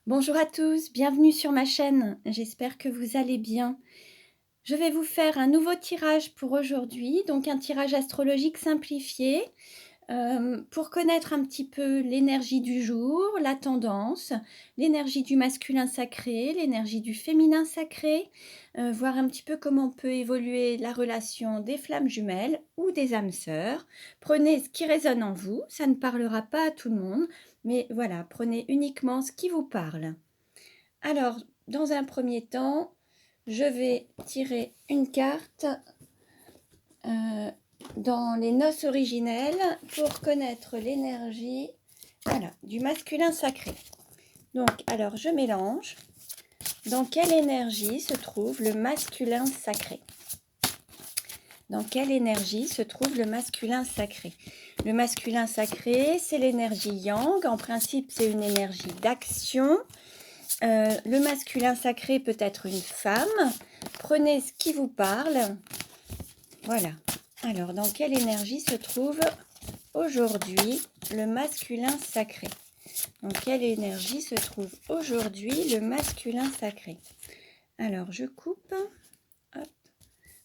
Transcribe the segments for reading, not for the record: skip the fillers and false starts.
Bonjour à tous, bienvenue sur ma chaîne. J'espère que vous allez bien. Je vais vous faire un nouveau tirage pour aujourd'hui, donc un tirage astrologique simplifié pour connaître un petit peu l'énergie du jour, la tendance, l'énergie du masculin sacré, l'énergie du féminin sacré, voir un petit peu comment peut évoluer la relation des flammes jumelles ou des âmes sœurs. Prenez ce qui résonne en vous, ça ne parlera pas à tout le monde, mais voilà, prenez uniquement ce qui vous parle. Alors, dans un premier temps, je vais tirer une carte dans les noces originelles pour connaître l'énergie, voilà, du masculin sacré. Donc, alors, je mélange. Dans quelle énergie se trouve le masculin sacré? Dans quelle énergie se trouve le masculin sacré? Le masculin sacré, c'est l'énergie yang. En principe, c'est une énergie d'action. Le masculin sacré peut être une femme. Prenez ce qui vous parle. Voilà. Alors, dans quelle énergie se trouve aujourd'hui le masculin sacré? Dans quelle énergie se trouve aujourd'hui le masculin sacré? Alors, je coupe. Hop.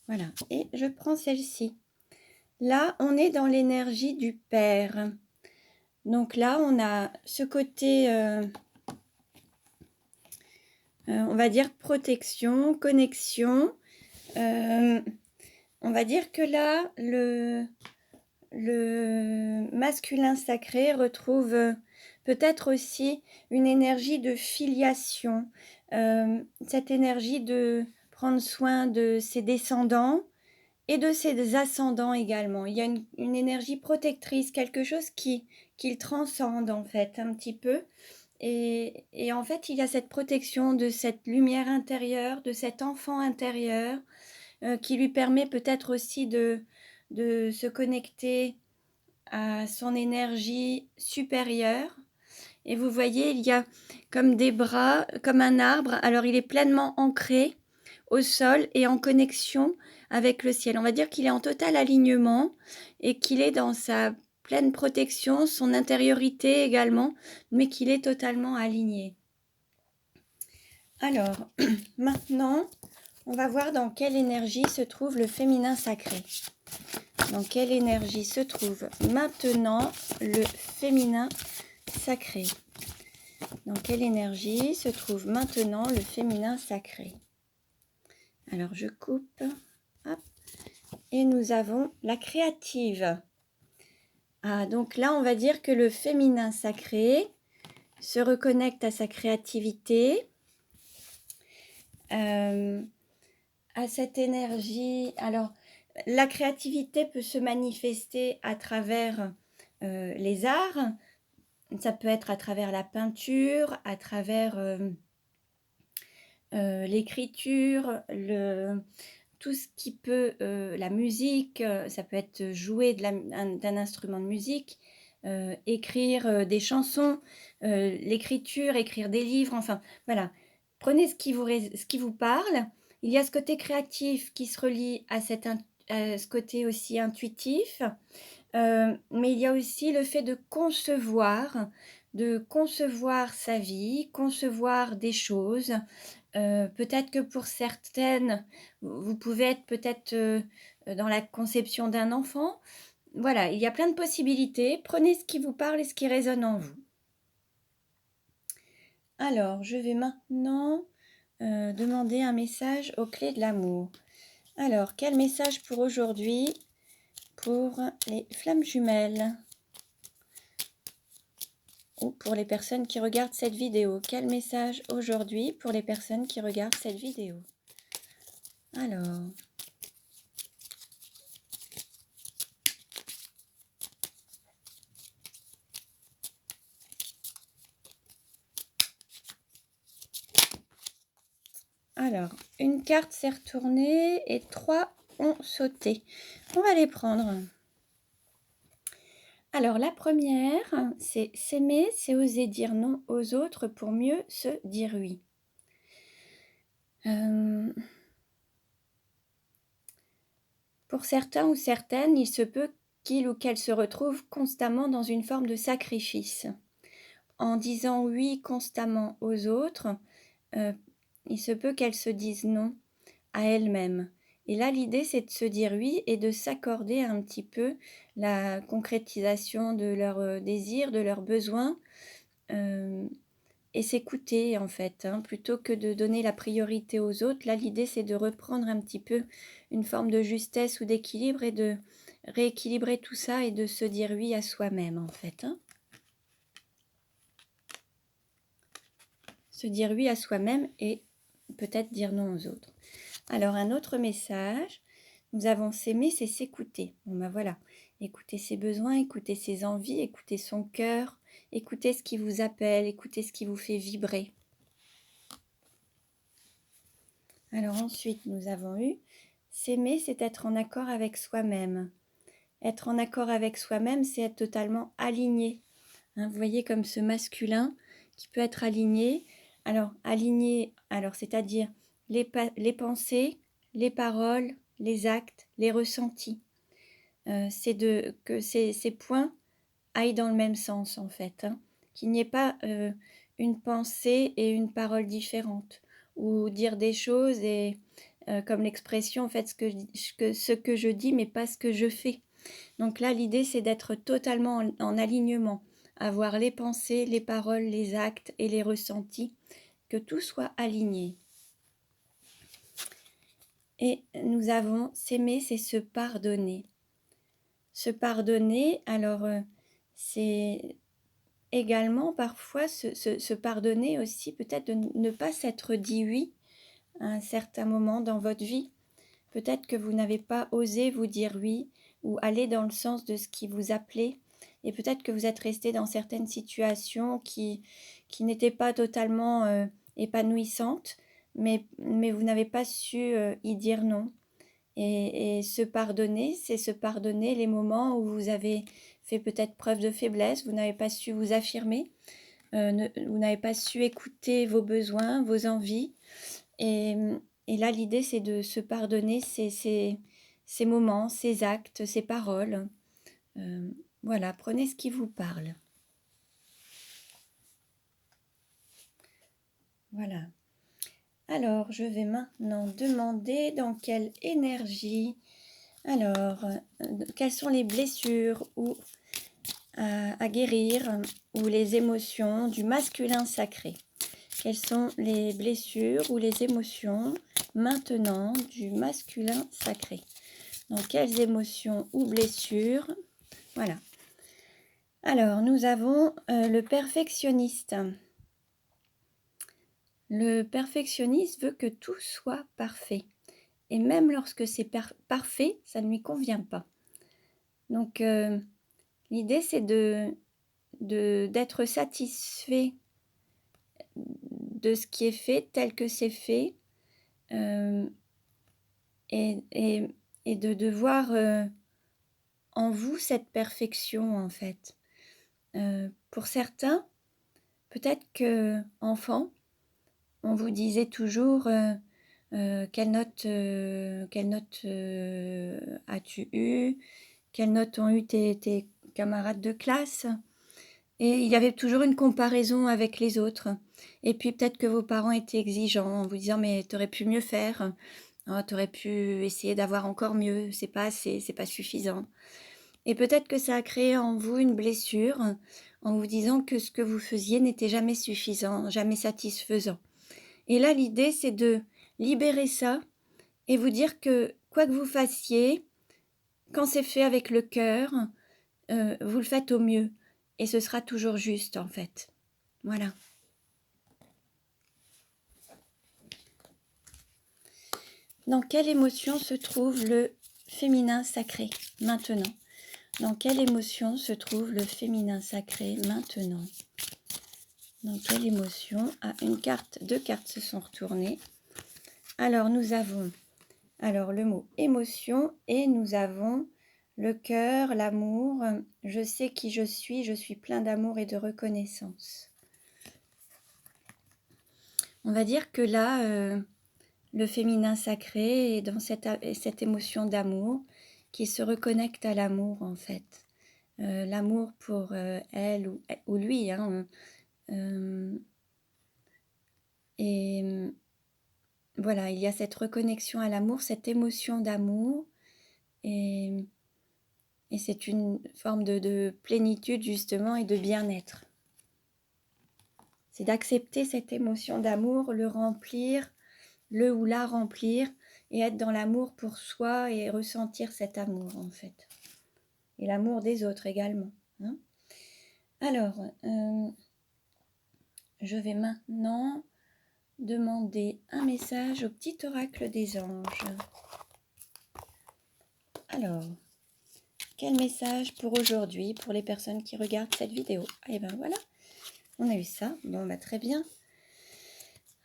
Voilà. Et je prends celle-ci. Là, on est dans l'énergie du père. Donc là, on a ce côté... on va dire protection, connexion. On va dire que là, le masculin sacré retrouve peut-être aussi une énergie de filiation, cette énergie de prendre soin de ses descendants et de ses ascendants également. Il y a une énergie protectrice, quelque chose qui le transcende en fait un petit peu. Et en fait, il y a cette protection de cette lumière intérieure, de cet enfant intérieur, qui lui permet peut-être aussi de se connecter à son énergie supérieure. Et vous voyez, il y a comme des bras, comme un arbre. Alors, il est pleinement ancré au sol et en connexion avec le ciel. On va dire qu'il est en total alignement et qu'il est dans sa pleine protection, son intériorité également, mais qu'il est totalement aligné. Alors, maintenant, on va voir dans quelle énergie se trouve le féminin sacré. Dans quelle énergie se trouve maintenant le féminin sacré? Dans quelle énergie se trouve maintenant le féminin sacré? Alors, je coupe. Hop. Et nous avons la créative. Ah, donc là, on va dire que le féminin sacré se reconnecte à sa créativité, à cette énergie. Alors, la créativité peut se manifester à travers les arts. Ça peut être à travers la peinture, à travers l'écriture, tout ce qui peut, la musique, ça peut être jouer d'un instrument de musique, écrire des chansons, l'écriture, écrire des livres, enfin voilà. Prenez ce qui vous parle. Il y a ce côté créatif qui se relie à ce côté aussi intuitif, mais il y a aussi le fait de concevoir sa vie, concevoir des choses. Peut-être que pour certaines, vous pouvez être peut-être dans la conception d'un enfant. Voilà, il y a plein de possibilités. Prenez ce qui vous parle et ce qui résonne en vous. Alors, je vais maintenant demander un message aux clés de l'amour. Alors, quel message pour aujourd'hui pour les flammes jumelles ou pour les personnes qui regardent cette vidéo? Quel message aujourd'hui pour les personnes qui regardent cette vidéo? Alors, une carte s'est retournée et 3 ont sauté. On va les prendre. Alors, la première, c'est s'aimer, c'est oser dire non aux autres pour mieux se dire oui. Pour certains ou certaines, il se peut qu'il ou qu'elle se retrouve constamment dans une forme de sacrifice. en disant oui constamment aux autres, il se peut qu'elles se disent non à elles-mêmes. Et là, l'idée, c'est de se dire oui et de s'accorder un petit peu la concrétisation de leurs désirs, de leurs besoins, et s'écouter en fait, hein, plutôt que de donner la priorité aux autres. Là, l'idée, c'est de reprendre un petit peu une forme de justesse ou d'équilibre et de rééquilibrer tout ça et de se dire oui à soi-même en fait, hein. Se dire oui à soi-même et peut-être dire non aux autres. Alors, un autre message, nous avons s'aimer, c'est s'écouter. Bon ben voilà, écouter ses besoins, écouter ses envies, écouter son cœur, écoutez ce qui vous appelle, écoutez ce qui vous fait vibrer. Alors ensuite, nous avons eu s'aimer, c'est être en accord avec soi-même. Être en accord avec soi-même, c'est être totalement aligné. Hein, vous voyez comme ce masculin qui peut être aligné. Alors, aligné, c'est-à-dire les pensées, les paroles, les actes, les ressentis. C'est que ces points aillent dans le même sens, en fait. Hein, qu'il n'y ait pas une pensée et une parole différentes. Ou dire des choses et comme l'expression, en fait, ce que je dis, mais pas ce que je fais. Donc là, l'idée, c'est d'être totalement en alignement, avoir les pensées, les paroles, les actes et les ressentis, que tout soit aligné. Et nous avons s'aimer, c'est se pardonner. Se pardonner, alors c'est également parfois se pardonner aussi, peut-être de ne pas s'être dit oui à un certain moment dans votre vie. Peut-être que vous n'avez pas osé vous dire oui ou aller dans le sens de ce qui vous appelait. Et peut-être que vous êtes resté dans certaines situations qui n'étaient pas totalement épanouissantes, mais vous n'avez pas su y dire non. Et se pardonner, c'est se pardonner les moments où vous avez fait peut-être preuve de faiblesse, vous n'avez pas su vous affirmer, vous n'avez pas su écouter vos besoins, vos envies. Et là, l'idée, c'est de se pardonner ces moments, ces actes, ces paroles. Voilà, prenez ce qui vous parle. Voilà. Alors, je vais maintenant demander dans quelle énergie, alors, quelles sont les blessures ou à guérir ou les émotions du masculin sacré. Quelles sont les blessures ou les émotions maintenant du masculin sacré? Donc, quelles émotions ou blessures? Voilà. Alors, nous avons le perfectionniste. Le perfectionniste veut que tout soit parfait. Et même lorsque c'est parfait, ça ne lui convient pas. Donc, l'idée, c'est d'être satisfait de ce qui est fait tel que c'est fait et de voir en vous cette perfection en fait. Pour certains, peut-être que enfant, on vous disait toujours quelle note as-tu eu, quelle note ont eu tes camarades de classe. Et il y avait toujours une comparaison avec les autres. Et puis peut-être que vos parents étaient exigeants en vous disant mais t'aurais pu mieux faire, oh, t'aurais pu essayer d'avoir encore mieux, c'est pas assez, c'est pas suffisant. Et peut-être que ça a créé en vous une blessure en vous disant que ce que vous faisiez n'était jamais suffisant, jamais satisfaisant. Et là l'idée c'est de libérer ça et vous dire que quoi que vous fassiez, quand c'est fait avec le cœur, vous le faites au mieux. Et ce sera toujours juste, en fait. Voilà. Dans quelle émotion se trouve le féminin sacré maintenant? Dans quelle émotion se trouve le féminin sacré maintenant? Dans quelle émotion? Ah, une carte, deux cartes se sont retournées. Alors, nous avons le mot émotion et nous avons le cœur, l'amour. Je sais qui je suis plein d'amour et de reconnaissance. On va dire que là, le féminin sacré est dans cette émotion d'amour qui se reconnecte à l'amour en fait. L'amour pour elle ou lui, hein, Et voilà, il y a cette reconnexion à l'amour, cette émotion d'amour. Et c'est une forme de plénitude justement et de bien-être. C'est d'accepter cette émotion d'amour, le remplir, le ou la remplir et être dans l'amour pour soi et ressentir cet amour en fait. Et l'amour des autres également. Hein. Alors, je vais maintenant demander un message au petit oracle des anges. Alors, quel message pour aujourd'hui, pour les personnes qui regardent cette vidéo? Et ben voilà, on a eu ça. Bon, bah très bien.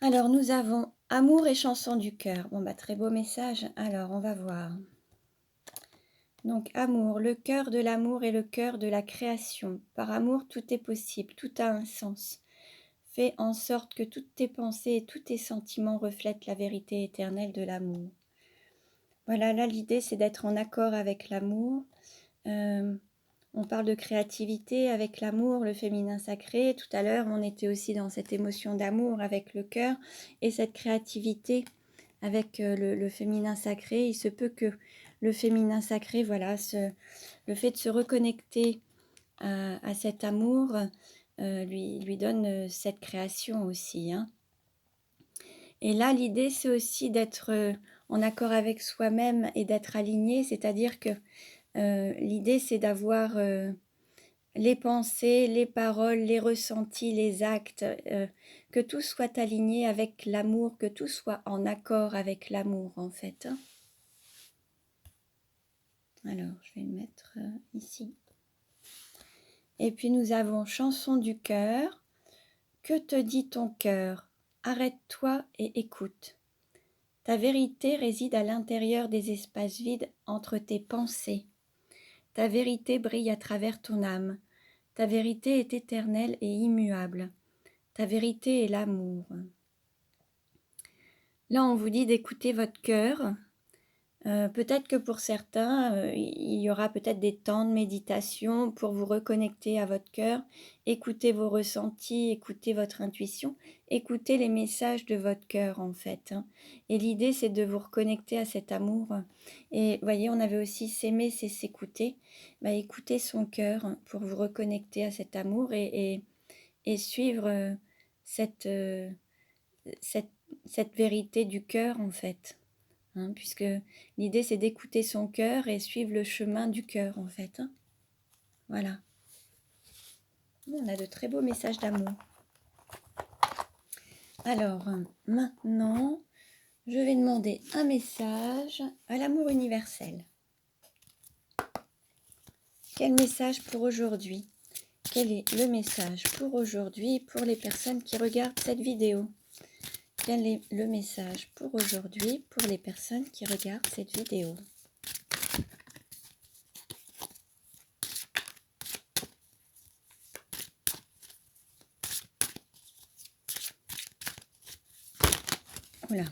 Alors, nous avons amour et chanson du cœur. Bon, bah très beau message. Alors, on va voir. Donc, amour, le cœur de l'amour et le cœur de la création. Par amour, tout est possible, tout a un sens. Fais en sorte que toutes tes pensées et tous tes sentiments reflètent la vérité éternelle de l'amour. Voilà, là, l'idée, c'est d'être en accord avec l'amour. On parle de créativité avec l'amour, le féminin sacré. Tout à l'heure, on était aussi dans cette émotion d'amour avec le cœur et cette créativité avec le féminin sacré. Il se peut que le féminin sacré, voilà, le fait de se reconnecter à cet amour lui donne cette création aussi. Hein. Et là, l'idée, c'est aussi d'être en accord avec soi-même et d'être aligné, c'est-à-dire que l'idée, c'est d'avoir les pensées, les paroles, les ressentis, les actes, que tout soit aligné avec l'amour, que tout soit en accord avec l'amour, en fait. Hein. Alors, je vais le mettre ici. Et puis, nous avons chanson du cœur. Que te dit ton cœur? Arrête-toi et écoute. Ta vérité réside à l'intérieur des espaces vides entre tes pensées. Ta vérité brille à travers ton âme. Ta vérité est éternelle et immuable. Ta vérité est l'amour. Là, on vous dit d'écouter votre cœur. Peut-être que pour certains, il y aura peut-être des temps de méditation pour vous reconnecter à votre cœur, écouter vos ressentis, écouter votre intuition, écouter les messages de votre cœur en fait. Hein. Et l'idée, c'est de vous reconnecter à cet amour. Et vous voyez, on avait aussi s'aimer, c'est s'écouter. Bah, écoutez son cœur pour vous reconnecter à cet amour et suivre cette, cette vérité du cœur en fait. Hein, puisque l'idée c'est d'écouter son cœur et suivre le chemin du cœur en fait. Hein. Voilà. On a de très beaux messages d'amour. Alors, maintenant, je vais demander un message à l'amour universel. Quel message pour aujourd'hui? Quel est le message pour aujourd'hui pour les personnes qui regardent cette vidéo? Quel est le message pour aujourd'hui pour les personnes qui regardent cette vidéo? Voilà.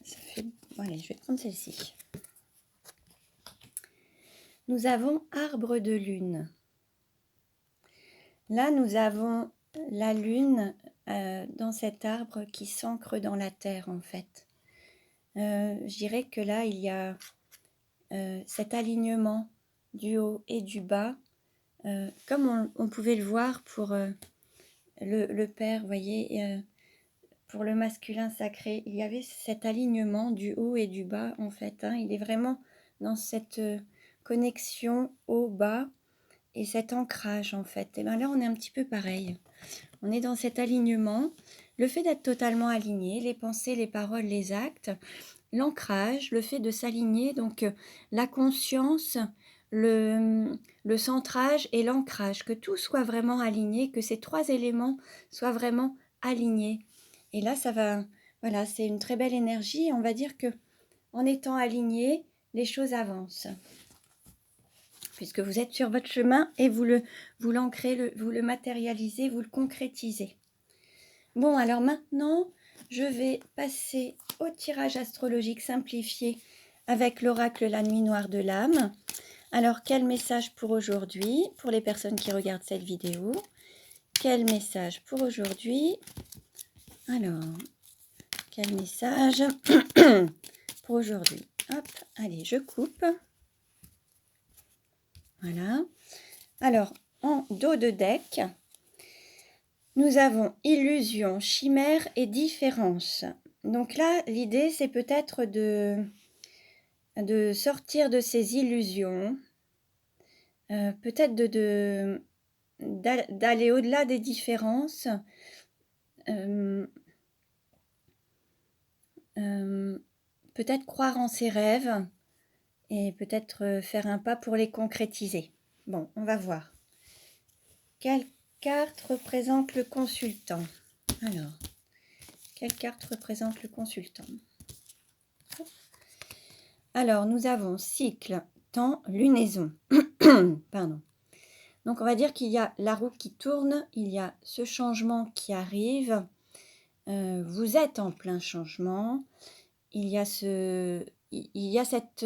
Ça fait... Allez, je vais prendre celle-ci. Nous avons arbre de lune. Là, nous avons la lune dans cet arbre qui s'ancre dans la terre, en fait. Je dirais que là, il y a cet alignement du haut et du bas, comme on pouvait le voir pour le père, vous voyez, pour le masculin sacré, il y avait cet alignement du haut et du bas, en fait. Hein, il est vraiment dans cette connexion haut-bas et cet ancrage, en fait. Et bien là, on est un petit peu pareil. On est dans cet alignement. Le fait d'être totalement aligné, les pensées, les paroles, les actes, l'ancrage, le fait de s'aligner, donc la conscience, le centrage et l'ancrage, que tout soit vraiment aligné, que ces trois éléments soient vraiment alignés. Et là, ça va, voilà, c'est une très belle énergie. On va dire que en étant aligné, les choses avancent. Puisque vous êtes sur votre chemin et vous l'ancrez, vous le matérialisez, vous le concrétisez. Bon, alors maintenant, je vais passer au tirage astrologique simplifié avec l'oracle La Nuit Noire de l'âme. Alors, quel message pour aujourd'hui, pour les personnes qui regardent cette vidéo? quel message pour aujourd'hui? Alors, quel message pour aujourd'hui? Hop, allez, je coupe. Voilà. Alors, en dos de deck, nous avons illusion, chimère et différence. Donc là, l'idée, c'est peut-être de sortir de ces illusions, peut-être d'aller au-delà des différences, peut-être croire en ses rêves et peut-être faire un pas pour les concrétiser. Bon, on va voir. Quelle carte représente le consultant? Alors, quelle carte représente le consultant? Alors, nous avons cycle, temps, lunaison. Pardon. Donc, on va dire qu'il y a la roue qui tourne, il y a ce changement qui arrive. Vous êtes en plein changement. Il y a cette...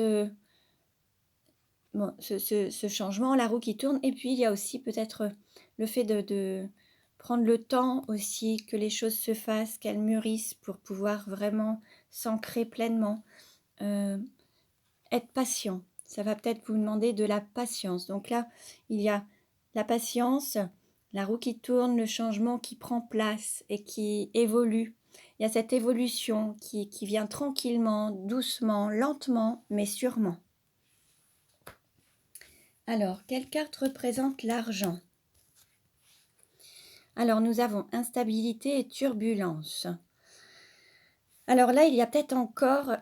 bon, ce changement, la roue qui tourne. Et puis, il y a aussi peut-être le fait de prendre le temps aussi que les choses se fassent, qu'elles mûrissent pour pouvoir vraiment s'ancrer pleinement. Être patient. Ça va peut-être vous demander de la patience. Donc là, il y a la patience, la roue qui tourne, le changement qui prend place et qui évolue. Il y a cette évolution qui vient tranquillement, doucement, lentement, mais sûrement. Alors, quelle carte représente l'argent? Alors, nous avons instabilité et turbulence. Alors là, il y a peut-être encore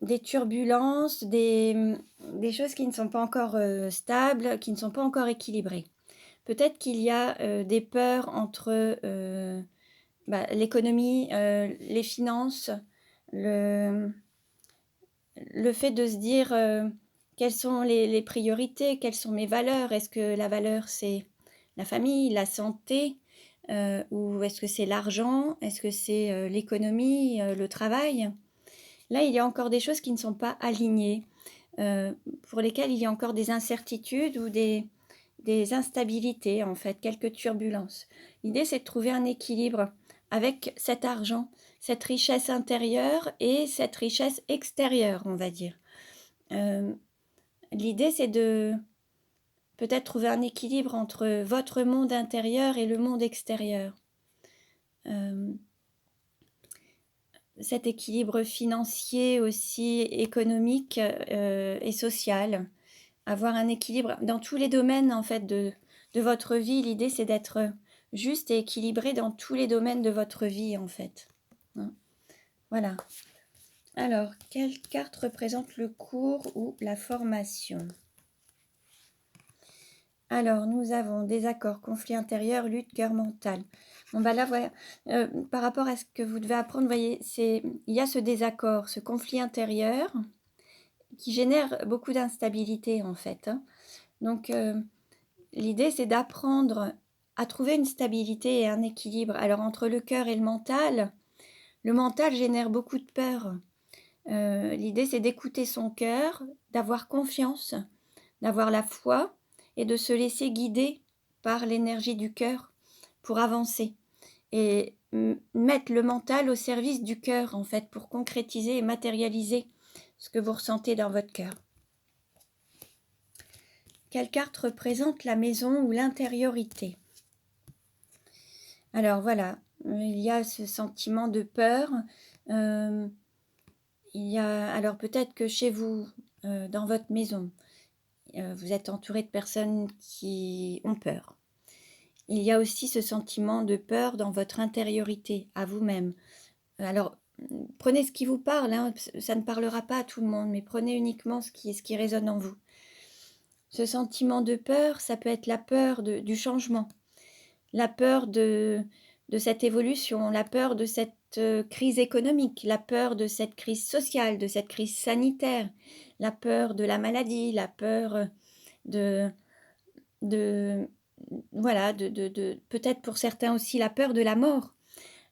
des turbulences, des choses qui ne sont pas encore stables, qui ne sont pas encore équilibrées. Peut-être qu'il y a des peurs entre l'économie, les finances, le fait de se dire quelles sont les priorités, quelles sont mes valeurs. Est-ce que la valeur, c'est la famille, la santé, ou est-ce que c'est l'argent? Est-ce que c'est l'économie, le travail? Là, il y a encore des choses qui ne sont pas alignées, pour lesquelles il y a encore des incertitudes ou des instabilités, en fait, quelques turbulences. L'idée, c'est de trouver un équilibre avec cet argent, cette richesse intérieure et cette richesse extérieure, on va dire. L'idée, c'est de peut-être trouver un équilibre entre votre monde intérieur et le monde extérieur. Cet équilibre financier aussi, économique et social. Avoir un équilibre dans tous les domaines, en fait, de votre vie. L'idée, c'est d'être juste et équilibré dans tous les domaines de votre vie, en fait. Voilà. Alors, quelle carte représente le cours ou la formation? Alors, nous avons désaccord, conflit intérieur, lutte, cœur mental. Bon, bah là, voilà, par rapport à ce que vous devez apprendre, vous voyez, il y a ce désaccord, ce conflit intérieur qui génère beaucoup d'instabilité, en fait. Donc, l'idée, c'est d'apprendre à trouver une stabilité et un équilibre. Alors, entre le cœur et le mental génère beaucoup de peur. L'idée, c'est d'écouter son cœur, d'avoir confiance, d'avoir la foi et de se laisser guider par l'énergie du cœur pour avancer. Et mettre le mental au service du cœur, en fait, pour concrétiser et matérialiser ce que vous ressentez dans votre cœur. Quelle carte représente la maison ou l'intériorité? Alors voilà, il y a ce sentiment de peur. Il y a, alors peut-être que chez vous, dans votre maison, vous êtes entouré de personnes qui ont peur. Il y a aussi ce sentiment de peur dans votre intériorité, à vous-même. Alors, prenez ce qui vous parle, hein, ça ne parlera pas à tout le monde, mais prenez uniquement ce qui résonne en vous. Ce sentiment de peur, ça peut être la peur du changement, la peur de cette évolution, la peur de cette crise économique, la peur de cette crise sociale, de cette crise sanitaire, la peur de la maladie, la peur voilà, peut-être pour certains aussi la peur de la mort.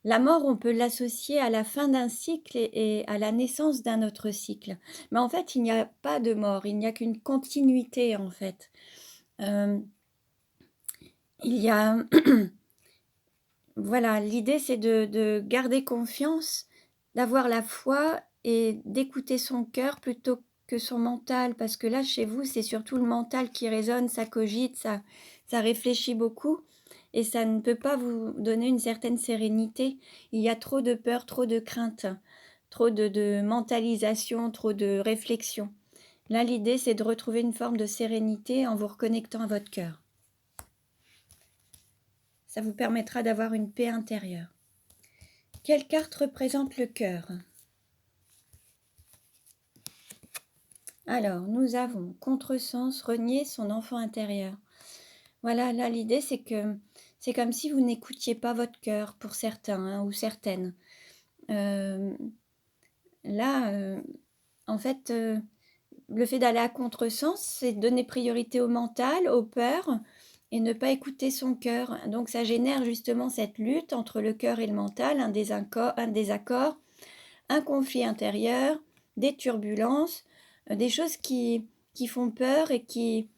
La mort, on peut l'associer à la fin d'un cycle et à la naissance d'un autre cycle. Mais en fait, il n'y a pas de mort, il n'y a qu'une continuité, en fait. Il y a voilà, l'idée c'est de garder confiance, d'avoir la foi et d'écouter son cœur plutôt que son mental. Parce que là, chez vous, c'est surtout le mental qui résonne, ça cogite, ça réfléchit beaucoup et ça ne peut pas vous donner une certaine sérénité. Il y a trop de peur, trop de crainte, trop de mentalisation, trop de réflexion. Là, l'idée, c'est de retrouver une forme de sérénité en vous reconnectant à votre cœur. Ça vous permettra d'avoir une paix intérieure. Quelle carte représente le cœur? Alors, nous avons contresens, renier son enfant intérieur. Voilà, là, l'idée, c'est que c'est comme si vous n'écoutiez pas votre cœur pour certains hein, ou certaines. Là, en fait, le fait d'aller à contresens, c'est donner priorité au mental, aux peurs, et ne pas écouter son cœur. Donc, ça génère justement cette lutte entre le cœur et le mental, un désaccord, un conflit intérieur, des turbulences, des choses qui font peur et qui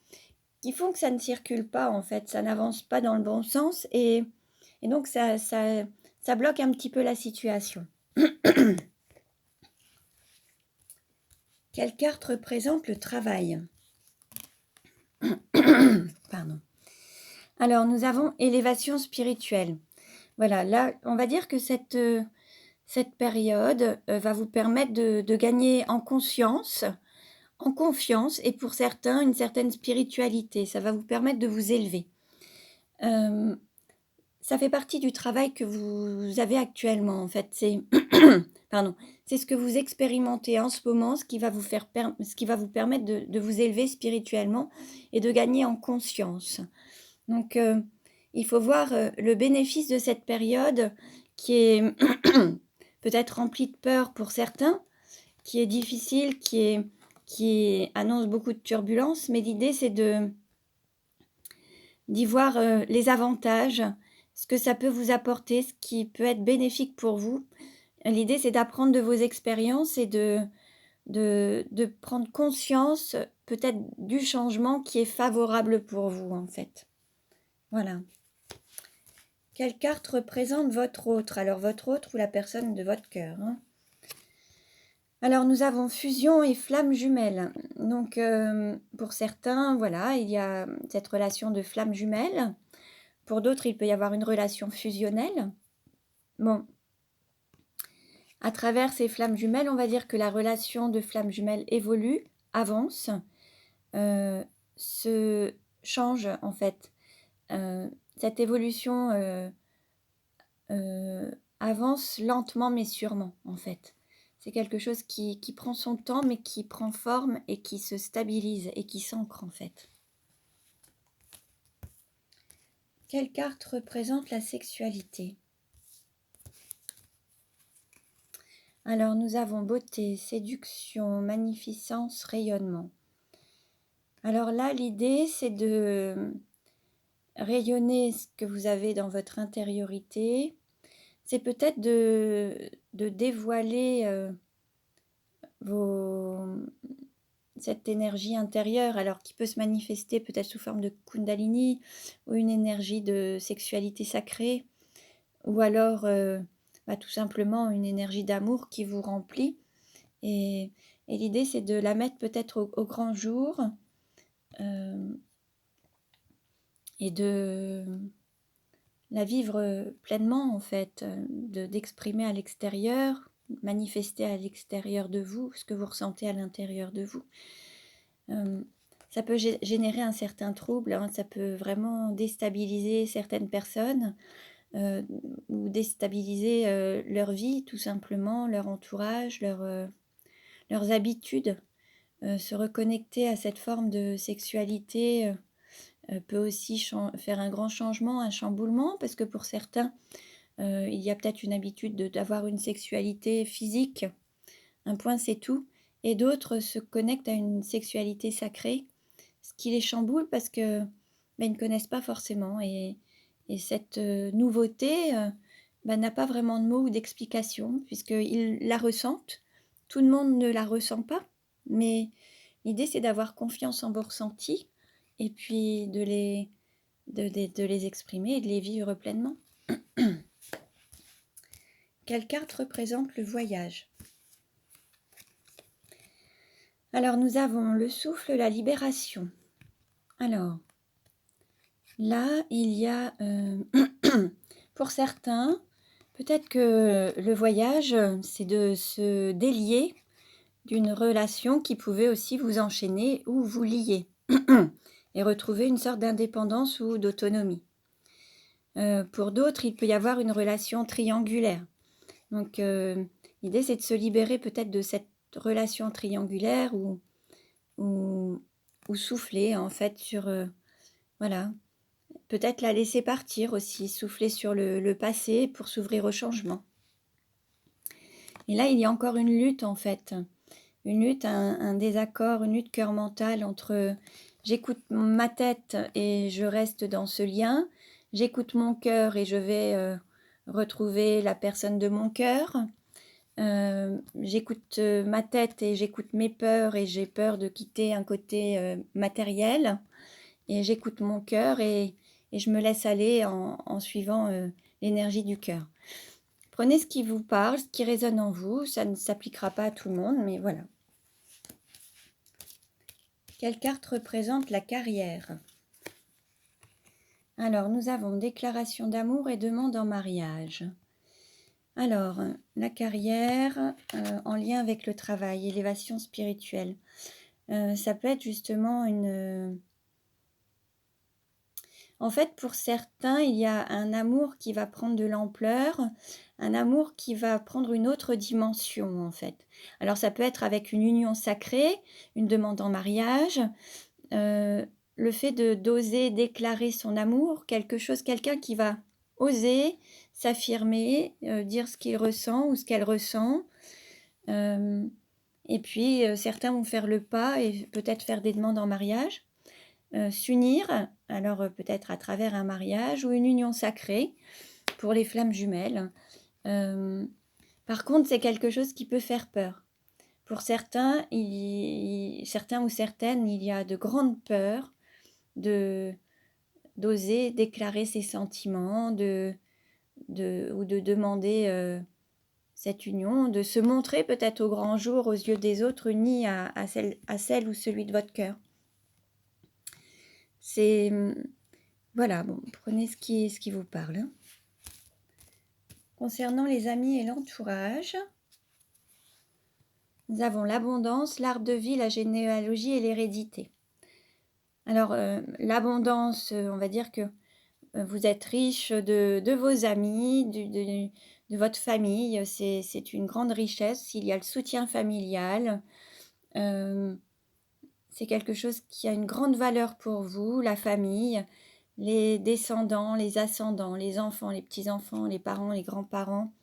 font que ça ne circule pas en fait, ça n'avance pas dans le bon sens et donc ça bloque un petit peu la situation. Quelle carte représente le travail? Pardon. Alors nous avons élévation spirituelle. Voilà, là on va dire que cette période va vous permettre de gagner en conscience, en confiance et pour certains une certaine spiritualité. Ça va vous permettre de vous élever. Ça fait partie du travail que vous avez actuellement en fait. C'est pardon, c'est ce que vous expérimentez en ce moment, ce qui va vous permettre de vous élever spirituellement et de gagner en conscience. Donc il faut voir le bénéfice de cette période qui est peut-être remplie de peur pour certains, qui est difficile, qui annonce beaucoup de turbulences, mais l'idée c'est d'y voir les avantages, ce que ça peut vous apporter, ce qui peut être bénéfique pour vous. L'idée, c'est d'apprendre de vos expériences et de prendre conscience peut-être du changement qui est favorable pour vous, en fait. Voilà. Quelle carte représente votre autre? Alors, votre autre ou la personne de votre cœur hein. Alors, nous avons fusion et flamme jumelle. Donc, pour certains, voilà, il y a cette relation de flamme jumelle. Pour d'autres, il peut y avoir une relation fusionnelle. Bon, à travers ces flammes jumelles, on va dire que la relation de flamme jumelle évolue, avance, se change en fait. Cette évolution avance lentement mais sûrement en fait. C'est quelque chose qui prend son temps mais qui prend forme et qui se stabilise et qui s'ancre en fait. Quelle carte représente la sexualité? Alors, nous avons beauté, séduction, magnificence, rayonnement. Alors là, l'idée, c'est de rayonner ce que vous avez dans votre intériorité. C'est peut-être de dévoiler cette énergie intérieure, alors qui peut se manifester peut-être sous forme de kundalini ou une énergie de sexualité sacrée, ou alors tout simplement une énergie d'amour qui vous remplit. Et l'idée, c'est de la mettre peut-être au grand jour et de la vivre pleinement, en fait, d'exprimer à l'extérieur, manifester à l'extérieur de vous ce que vous ressentez à l'intérieur de vous. Ça peut générer un certain trouble, hein, ça peut vraiment déstabiliser certaines personnes ou déstabiliser leur vie, tout simplement, leur entourage, leurs habitudes. Se reconnecter à cette forme de sexualité peut aussi faire un grand changement, un chamboulement, parce que pour certains, il y a peut-être une habitude d'avoir une sexualité physique, un point c'est tout, et d'autres se connectent à une sexualité sacrée, ce qui les chamboule parce que ils ne connaissent pas forcément, et cette nouveauté n'a pas vraiment de mots ou d'explication, puisqu'ils la ressentent. Tout le monde ne la ressent pas, mais l'idée c'est d'avoir confiance en vos ressentis, et puis de les exprimer et de les vivre pleinement. Quelle carte représente le voyage? Alors, nous avons le souffle, la libération. Alors, là, il y a, pour certains, peut-être que le voyage, c'est de se délier d'une relation qui pouvait aussi vous enchaîner ou vous lier et retrouver une sorte d'indépendance ou d'autonomie. Pour d'autres, il peut y avoir une relation triangulaire. Donc, l'idée, c'est de se libérer peut-être de cette relation triangulaire ou souffler, en fait, sur... voilà. Peut-être la laisser partir aussi, souffler sur le passé pour s'ouvrir au changement. Et là, il y a encore une lutte, en fait. Une lutte, un désaccord, une lutte cœur mental entre j'écoute ma tête et je reste dans ce lien, j'écoute mon cœur et je vais retrouver la personne de mon cœur, j'écoute ma tête et j'écoute mes peurs et j'ai peur de quitter un côté matériel, et j'écoute mon cœur et je me laisse aller en suivant l'énergie du cœur. Prenez ce qui vous parle, ce qui résonne en vous, ça ne s'appliquera pas à tout le monde, mais voilà. Quelle carte représente la carrière? Alors, nous avons déclaration d'amour et demande en mariage. Alors, la carrière en lien avec le travail, élévation spirituelle. Ça peut être justement une... En fait, pour certains, il y a un amour qui va prendre de l'ampleur, un amour qui va prendre une autre dimension, en fait. Alors, ça peut être avec une union sacrée, une demande en mariage, le fait d'oser déclarer son amour, quelqu'un qui va oser s'affirmer, dire ce qu'il ressent ou ce qu'elle ressent. Et puis, certains vont faire le pas et peut-être faire des demandes en mariage. S'unir, alors peut-être à travers un mariage ou une union sacrée pour les flammes jumelles. Par contre, c'est quelque chose qui peut faire peur. Pour certains, certains ou certaines, il y a de grandes peurs d'oser déclarer ses sentiments, ou de demander cette union, de se montrer peut-être au grand jour aux yeux des autres unis à celle ou celui de votre cœur. C'est... Voilà, bon, prenez ce qui vous parle. Hein. Concernant les amis et l'entourage, nous avons l'abondance, l'arbre de vie, la généalogie et l'hérédité. Alors, l'abondance, on va dire que vous êtes riche de vos amis, de votre famille. C'est une grande richesse. Il y a le soutien familial. C'est quelque chose qui a une grande valeur pour vous, la famille, les descendants, les ascendants, les enfants, les petits-enfants, les parents, les grands-parents.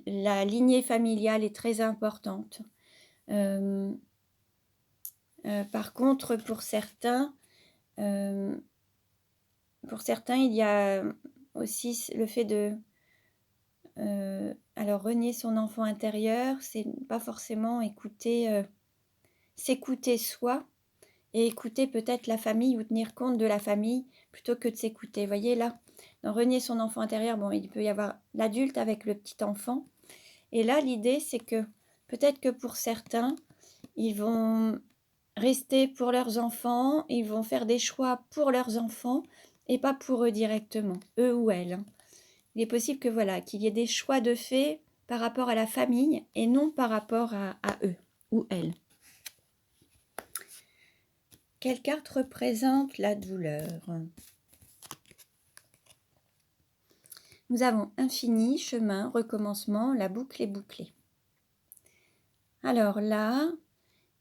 La lignée familiale est très importante. Par contre, pour certains, il y a aussi le fait de... alors, renier son enfant intérieur, c'est pas forcément s'écouter soi et écouter peut-être la famille ou tenir compte de la famille plutôt que de s'écouter. Vous voyez là, dans renier son enfant intérieur, bon, il peut y avoir l'adulte avec le petit enfant. Et là, l'idée, c'est que peut-être que pour certains, ils vont rester pour leurs enfants, ils vont faire des choix pour leurs enfants et pas pour eux directement, eux ou elles. Il est possible que voilà, qu'il y ait des choix de fait par rapport à la famille et non par rapport à eux ou elles. Quelle carte représente la douleur? Nous avons infini, chemin, recommencement, la boucle est bouclée. Alors là,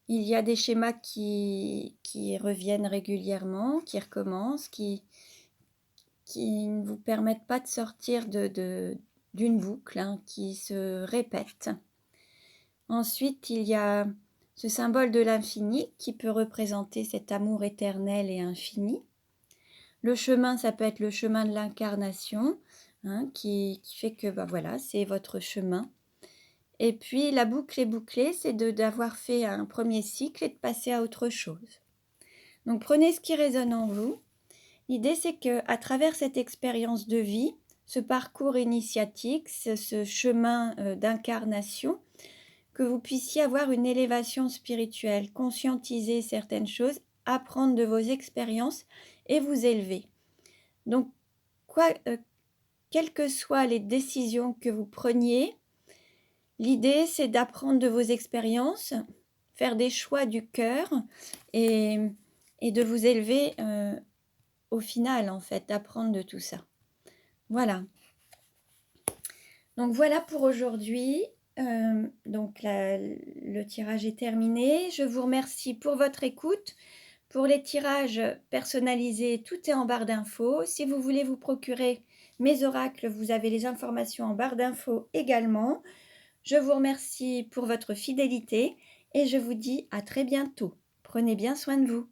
il y a des schémas qui reviennent régulièrement, qui recommencent, qui ne vous permettent pas de sortir d'une boucle, hein, qui se répète. Ensuite, il y a ce symbole de l'infini qui peut représenter cet amour éternel et infini. Le chemin, ça peut être le chemin de l'incarnation, hein, qui fait que voilà, c'est votre chemin. Et puis la boucle est bouclée, c'est d'avoir fait un premier cycle et de passer à autre chose. Donc prenez ce qui résonne en vous. L'idée, c'est qu'à travers cette expérience de vie, ce parcours initiatique, ce chemin d'incarnation, que vous puissiez avoir une élévation spirituelle, conscientiser certaines choses, apprendre de vos expériences et vous élever. Donc, quelles que soient les décisions que vous preniez, l'idée c'est d'apprendre de vos expériences, faire des choix du cœur et de vous élever au final, en fait, d'apprendre de tout ça. Voilà. Donc voilà pour aujourd'hui. Donc le tirage est terminé. Je vous remercie pour votre écoute. Pour les tirages personnalisés, tout est en barre d'infos. Si vous voulez vous procurer mes oracles, vous avez les informations en barre d'infos également. Je vous remercie pour votre fidélité et je vous dis à très bientôt. Prenez bien soin de vous.